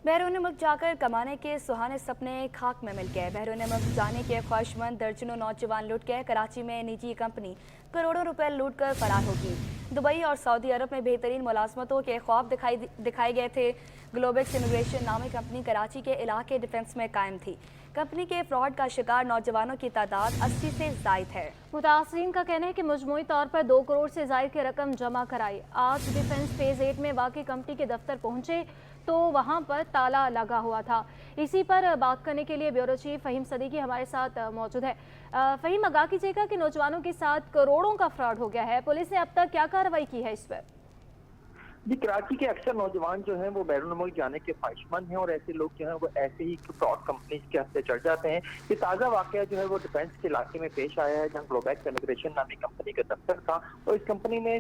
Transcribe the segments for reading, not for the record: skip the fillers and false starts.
बैरून मुल्क जाकर कमाने के सुहाने सपने खाक में मिल गए। बैरून मुल्क जाने के ख्वाहिशमंद दर्जनों नौजवान लुट गए। कराची में निजी कंपनी करोड़ों रुपए लूट कर फरार होगी। दुबई और सऊदी अरब में बेहतरीन मुलाजमतों के ख्वाब दिखाए गए थे। ग्लोबेक्स इमिग्रेशन नामी कंपनी कराची के इलाके डिफेंस में कायम थी। कंपनी के फ्रॉड का शिकार नौजवानों की तादाद 80 से जायद है। मुतासरीन का कहना है कि मजमूई तौर पर 2 करोड़ से जायद की रकम जमा कराई। आज डिफेंस फेज 8 में वाकई कंपनी के दफ्तर पहुंचे तो वहां पर ताला लगा हुआ था। इसी पर बात करने के लिए ब्यूरो चीफ फ़हीम सदीकी हमारे साथ मौजूद है। फ़हीम, आगाह कीजिएगा कि नौजवानों के साथ करोड़ों का फ्रॉड हो गया है, पुलिस ने अब तक क्या कार्रवाई की है इस पर? जी, कराची के अक्सर नौजवान जो हैं वो बैरून मुल्क जाने के ख्वाहिशमंद हैं और ऐसे लोग जो हैं वो ऐसे ही फ्रॉड कंपनीज के हत्थे चढ़ जाते हैं। ये ताज़ा वाकया जो है वो डिफेंस के इलाके में पेश आया है, जहाँ ग्लोबेक्स इमिग्रेशन नामी कंपनी का दफ्तर था और इस कंपनी ने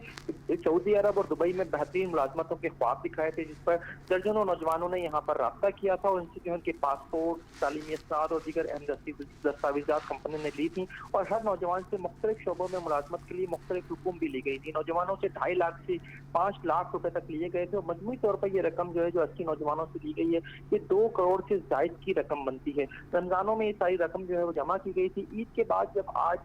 सऊदी अरब और दुबई में बेहतरीन मुलाजमतों के ख्वाब दिखाए थे, जिस पर दर्जनों नौजवानों ने यहाँ पर राब्ता किया था और उनसे जो है उनके पासपोर्ट, तालीमी इसनाद और दीगर अहम दस्तावेजात कंपनी ने ली थी और हर नौजवान से मुख्तलिफ शोबों में मुलाजमत के लिए मुख्तलिफ हुकूम भी ली गई थी। नौजवानों से 2.5 लाख से 5 लाख रुपए तक लिए गए थे और मजमूई तौर पर ये रकम जो है जो 80 नौजवानों से ली गई है, ये 2 करोड़ से जायद की रकम बनती है। रमजानों में ये सारी रकम जो है वो जमा की गई थी। ईद के बाद जब आज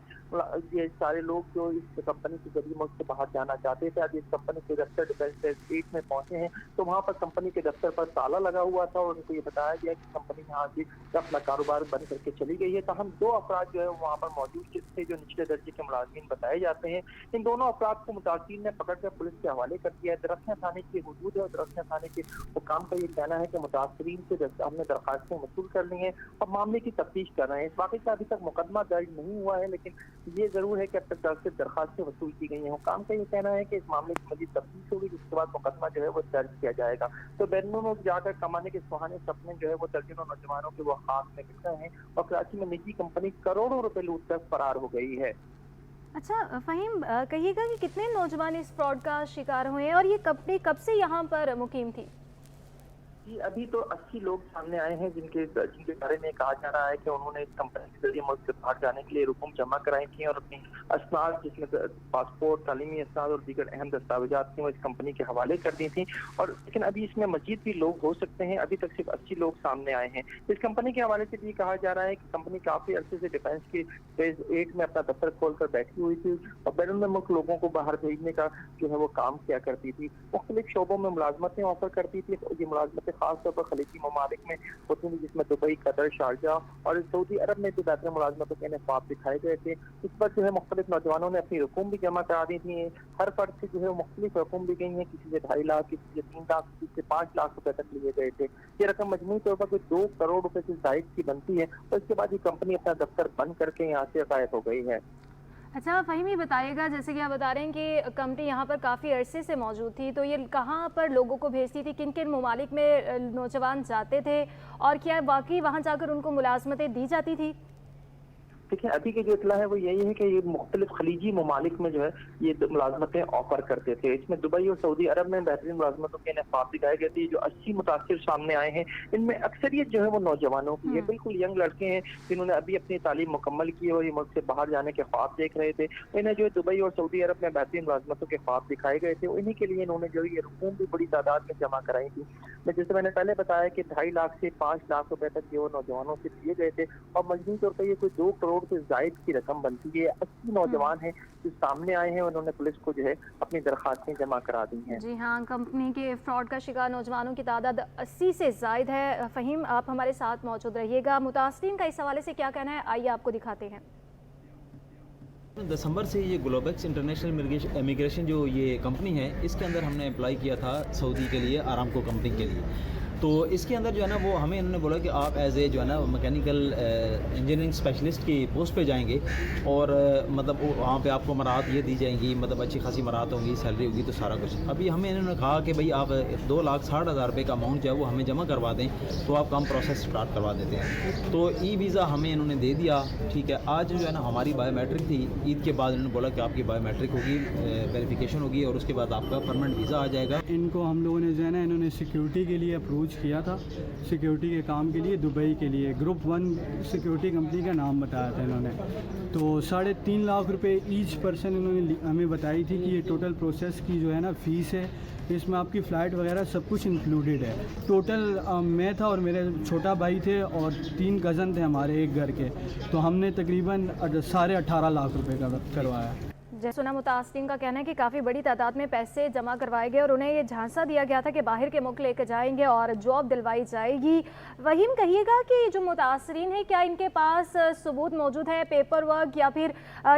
ये सारे लोग जो इस कंपनी के जरिए मुल्क से बाहर जाना चाहते थे, आज इस कंपनी के दफ्तर डिफेंस फेज में पहुंचे हैं तो वहाँ पर कंपनी के दफ्तर पर ताला लगा हुआ था और उनको ये बताया गया कि कंपनी यहाँ से अपना कारोबार बंद करके चली गई है। तहम 2 अफराद जो है वहाँ पर मौजूद थे जो निचले दर्जे के मुलाजिम बताए जाते हैं। इन दोनों अफराद को मुतासिरीन ने पकड़कर पुलिस के हवाले कर दिया है। दरख्तियां थाने की हदूद है और दरख्तियां थाने के हुकाम का ये कहना है कि मुतासिरीन से हमने दरखास्तें वसूल कर ली हैं और मामले की तफ्तीश कर रहे हैं। इस वाक़े का अभी तक मुकदमा दर्ज नहीं हुआ है, लेकिन ये जरूर है कि अब तक दरखास्तें वसूल की गई हैं। हुकाम का ये कहना है कि इस मामले की मजीद तफ्तीश होगी, जिसके बाद मुकदमा जो है वो दर्ज किया जाएगा। तो बैरून मुल्क जाकर कमाने के सुहाने सपने जो है वो दर्जनों नौजवानों के वो खाक में मिल रहे हैं और कराची में निजी कंपनी करोड़ों रुपए लूट कर फरार हो गई है। अच्छा फ़हीम, कहिएगा कि कितने नौजवान इस फ्रॉड का शिकार हुए हैं और ये कंपनी कब से यहाँ पर मुकीम थी? जी, अभी तो 80 लोग सामने आए हैं जिनके बारे में कहा जा रहा है कि उन्होंने इस कंपनी के जरिए मुल्क से बाहर जाने के लिए रकूम जमा कराई थी और अपनी असनाद जिसमें पासपोर्ट, तालीमी असनाद और दीगर अहम दस्तावेजात थी वो इस कंपनी के हवाले कर दी थी। और लेकिन अभी इसमें मजीद भी लोग हो सकते हैं। अभी तक सिर्फ 80 लोग सामने आए हैं। इस कंपनी के हवाले से भी कहा जा रहा है कि कंपनी काफी अरसे से डिफेंस के फेज 8 में अपना दफ्तर खोलकर बैठी हुई थी और बैरून मुल्क लोगों को बाहर भेजने का जो है वो काम किया करती थी। मुख्तलिफ शोबों में मुलाजमतें ऑफर करती थी। ये मुलाजमतें खासतौर पर खलीजी ममालिक में होती थी, जिसमें दुबई, कतर, शारजाह और सऊदी अरब में भी बेहतर मुलाजमतों के ख्वाब दिखाए गए थे। इस पर जो है मुख्तलिफ नौजवानों ने अपनी रकूम भी जमा करा दी थी। हर फर्द से जो है मुख्तलिफ रकूम भी गई है, किसी से 2.5 लाख, किसी से 3 लाख, किसी से 5 लाख रुपए तक लिए गए थे। ये रकम मजमूई तौर पर 2 करोड़ रुपए से जायद की बनती है और इसके बाद ये कंपनी अपना दफ्तर बंद करके यहाँ से गायब हो गई है। अच्छा फ़हीम, ये बताइएगा, जैसे कि आप बता रहे हैं कि कंपनी यहाँ पर काफ़ी अरसे से मौजूद थी, तो ये कहाँ पर लोगों को भेजती थी, किन किन ममालिक में नौजवान जाते थे और क्या वाकई वहाँ जाकर उनको मुलाजमतें दी जाती थी? देखिए, अभी की जो इतला है वो यही है कि ये मुख्तलिफ खलीजी ममालिक में जो है ये मुलाजमतें ऑफर करते थे। इसमें दुबई और सऊदी अरब में बेहतरीन मुलाजमतों के ख्वाब दिखाए गए थे। जो 80 मुतासिर सामने आए हैं, इनमें अक्सरियत जो है वो नौजवानों की है। बिल्कुल यंग लड़के हैं जिन्होंने अभी अपनी तालीम मुकम्मल की और ये मुल्क से बाहर जाने के ख्वाब देख रहे थे। इन्हें जो है दुबई और सऊदी अरब में बेहतरीन मुलाजमतों के ख्वाब दिखाए गए थे। इन्हीं के लिए इन्होंने जो ये रकूम भी बड़ी तादाद में जमा कराई थी। जैसे मैंने पहले बताया कि 2.5 लाख से 5 लाख रुपए तक जो नौजवानों से दिए गए थे और मजबूत तौर पर ये कोई 2 करोड़ से जायद की रकम बनती है। 80 नौजवान हैं जो सामने आए हैं, उन्होंने पुलिस को जो है अपनी दरखास्तें जमा करा दी हैं। जी हाँ, कंपनी के फ्रॉड का शिकार नौजवानों की तादाद 80 से जायद है। फ़हीम, आप हमारे साथ मौजूद रहिएगा। मुतासरीन का इस हवाले से क्या कहना है, आइए आपको दिखाते हैं। दिसंबर से ये ग्लोबेक्स इंटरनेशनल इमिग्रेशन जो ये कंपनी है, इसके अंदर हमने अप्लाई किया था सऊदी के लिए, आरामको कंपनी के लिए। तो इसके अंदर जो है ना वो हमें इन्होंने बोला कि आप एज ए जो है ना मैकेनिकल इंजीनियरिंग स्पेशलिस्ट की पोस्ट पे जाएंगे और मतलब वहाँ पे आपको मराहत ये दी जाएंगी, मतलब अच्छी खासी मराहत होंगी, सैलरी होगी, तो सारा कुछ। अभी हमें इन्होंने कहा कि भाई आप 2,60,000 रुपये का अमाउंट जो है वो हमें जमा करवा दें तो आप काम प्रोसेस स्टार्ट करवा देते हैं। तो ई वीज़ा हमें इन्होंने दे दिया, ठीक है। आज जो है ना हमारी बायोमेट्रिक थी, ईद के बाद इन्होंने बोला कि आपकी बायोमेट्रिक होगी, वेरिफिकेशन होगी और उसके बाद आपका परमानेंट वीज़ा आ जाएगा। इनको हम लोगों ने जो है ना इन्होंने सिक्योरिटी के लिए अप्रूव अप्रोच किया था सिक्योरिटी के काम के लिए दुबई के लिए। ग्रुप 1 सिक्योरिटी कंपनी का नाम बताया था इन्होंने। तो 3.5 लाख रुपए ईच पर्सन इन्होंने हमें बताई थी कि ये टोटल प्रोसेस की जो है ना फ़ीस है, इसमें आपकी फ़्लाइट वगैरह सब कुछ इंक्लूडेड है। टोटल मैं था और मेरे छोटा भाई थे और 3 कज़न थे हमारे एक घर के, तो हमने तकरीबन 18.5 लाख रुपए का करवाया। जैसे सुना, मुतासरीन का कहना है कि काफ़ी बड़ी तादाद में पैसे जमा करवाए गए और उन्हें ये झांसा दिया गया था कि बाहर के मुल्क लेकर जाएंगे और जॉब दिलवाई जाएगी। वहीम, कहिएगा कि जो मुतासरीन है क्या इनके पास सबूत मौजूद है, पेपर वर्क, या फिर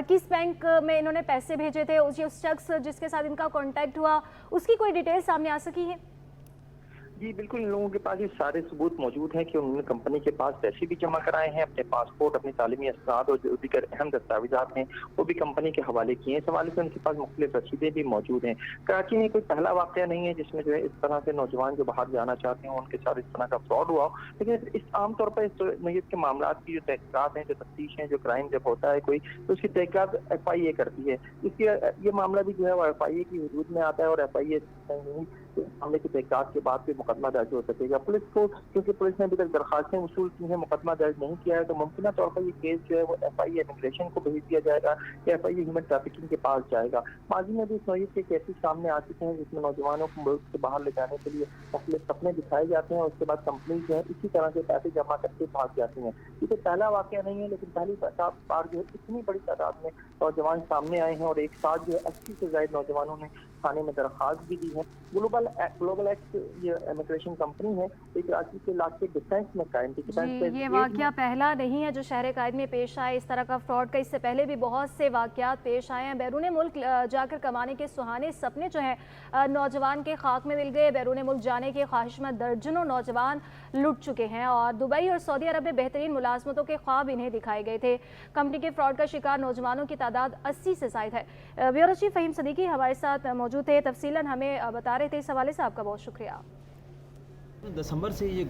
किस बैंक में इन्होंने पैसे भेजे थे, उस शख्स जिसके साथ इनका कॉन्टैक्ट हुआ, उसकी कोई डिटेल सामने आ सकी है? जी बिल्कुल, इन लोगों के पास ये सारे सबूत मौजूद हैं कि उन्होंने कंपनी के पास पैसे भी जमा कराए हैं, अपने पासपोर्ट, अपनी तालीमी असनाद और जो दीगर अहम दस्तावेजात हैं वो भी कंपनी के हवाले किए हैं। इस हवाले से उनके पास मुख्तलिफ रसीदें भी मौजूद हैं। कराची में कोई पहला वाक़या नहीं है जिसमें जो है इस तरह से नौजवान जो बाहर जाना चाहते हैं उनके साथ इस तरह का फ्रॉड हुआ, लेकिन इस आमतौर पर इस नोयत के मामला की जो तहकीकात हैं, जो तफ्तीश हैं, जो क्राइम जब होता है कोई, तो उसकी तहकीकात FIA करती है। इसकी ये मामला भी जो है वो FIA की हुदूद में आता है और FIA मामले की तहकीकात के बाद भी मुकदमा दर्ज हो सकेगा। पुलिस को, क्योंकि पुलिस ने अभी तक दरखास्तें वसूल की हैं, मुकदमा दर्ज नहीं किया है, तो मुमकिन तौर पर ये केस जो है वो FIA इमिग्रेशन को भेज दिया जाएगा या FIA ह्यूमन ट्रैफिकिंग के पास जाएगा। माजी में भी इस नौयत के केसेस सामने आ चुके हैं जिसमें नौजवानों को मुल्क से बाहर ले जाने के लिए मुख्तलिफ सपने दिखाए जाते हैं और उसके बाद कंपनी जो है इसी तरह से पैसे जमा करके भाग जाती हैं। ये तो पहला वाक़या नहीं है, लेकिन पहली बार जो है इतनी बड़ी तादाद में नौजवान सामने आए हैं और एक साथ जो है 80 से ज़ायद नौजवानों ने थाने में दरख्वास्त भी दी है। ग्लोबल एक्स ये इमिग्रेशन कंपनी है, एक कराची के इलाके डिफेंस में कायम थी। जी, ये वाक़या पहला नहीं है जो शहर कायद में पेश आए इस तरह का फ्रॉड का। इससे पहले भी बहुत से वाक़यात पेश आए हैं। बैरून मुल्क जाकर कमाने के सुहाने सपने जो हैं नौजवान के खाक में मिल गए। बैरून मुल्क जाने के ख्वाहिशमंद दर्जनों नौजवान लुट चुके हैं और दुबई और सऊदी अरब में बेहतरीन मुलाजमतों के ख्वाब इन्हें दिखाए गए थे। कंपनी के फ्रॉड का शिकार नौजवानों की तादाद 80 से ज़ायद है। ब्यूरो चीफ फ़हीम सदीकी हमारे साथ मौजूद थे, तफसीलन हमें बता रहे थे। इस हवाले से आपका बहुत शुक्रिया। दिसंबर से ये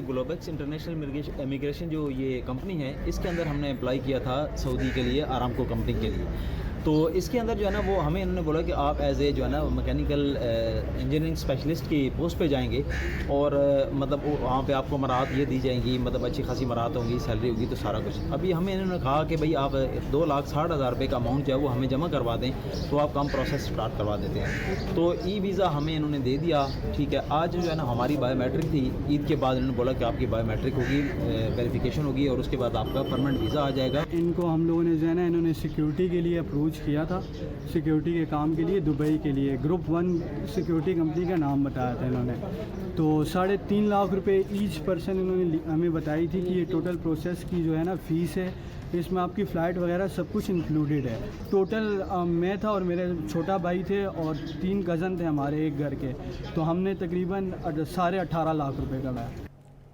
ग्लोबेक्स इंटरनेशनल इमिग्रेशन जो ये कंपनी है, इसके अंदर हमने अप्लाई किया था सऊदी के लिए, आरामको कंपनी के लिए। तो इसके अंदर जो है ना वो हमें इन्होंने बोला कि आप एज ए जो है ना मैकेनिकल इंजीनियरिंग स्पेशलिस्ट की पोस्ट पे जाएंगे और मतलब वहाँ पे आपको मराहत ये दी जाएंगी, मतलब अच्छी खासी मराहत होंगी, सैलरी होगी, तो सारा कुछ। अभी हमें इन्होंने कहा कि भाई आप 2,60,000 रुपये का अमाउंट जो है वो हमें जमा करवा दें तो आप काम प्रोसेस स्टार्ट करवा देते हैं। तो ई वीज़ा हमें इन्होंने दे दिया, ठीक है। आज जो है ना हमारी बायोमेट्रिक थी, ईद के बाद इन्होंने बोला कि आपकी बायोमेट्रिक होगी, वेरिफिकेशन होगी और उसके बाद आपका परमानेंट वीज़ा आ जाएगा। इनको हम लोगों ने जो है ना इन्होंने सिक्योरिटी के लिए अप्रोच किया था सिक्योरिटी के काम के लिए दुबई के लिए। ग्रुप 1 सिक्योरिटी कंपनी का नाम बताया था इन्होंने। तो 3.5 लाख रुपए ईच पर्सन इन्होंने हमें बताई थी कि ये टोटल प्रोसेस की जो है ना फ़ीस है, इसमें आपकी फ़्लाइट वगैरह सब कुछ इंक्लूडेड है। टोटल मैं था और मेरे छोटा भाई थे और 3 कज़न थे हमारे एक घर के, तो हमने तकरीबन 18.5 लाख रुपए का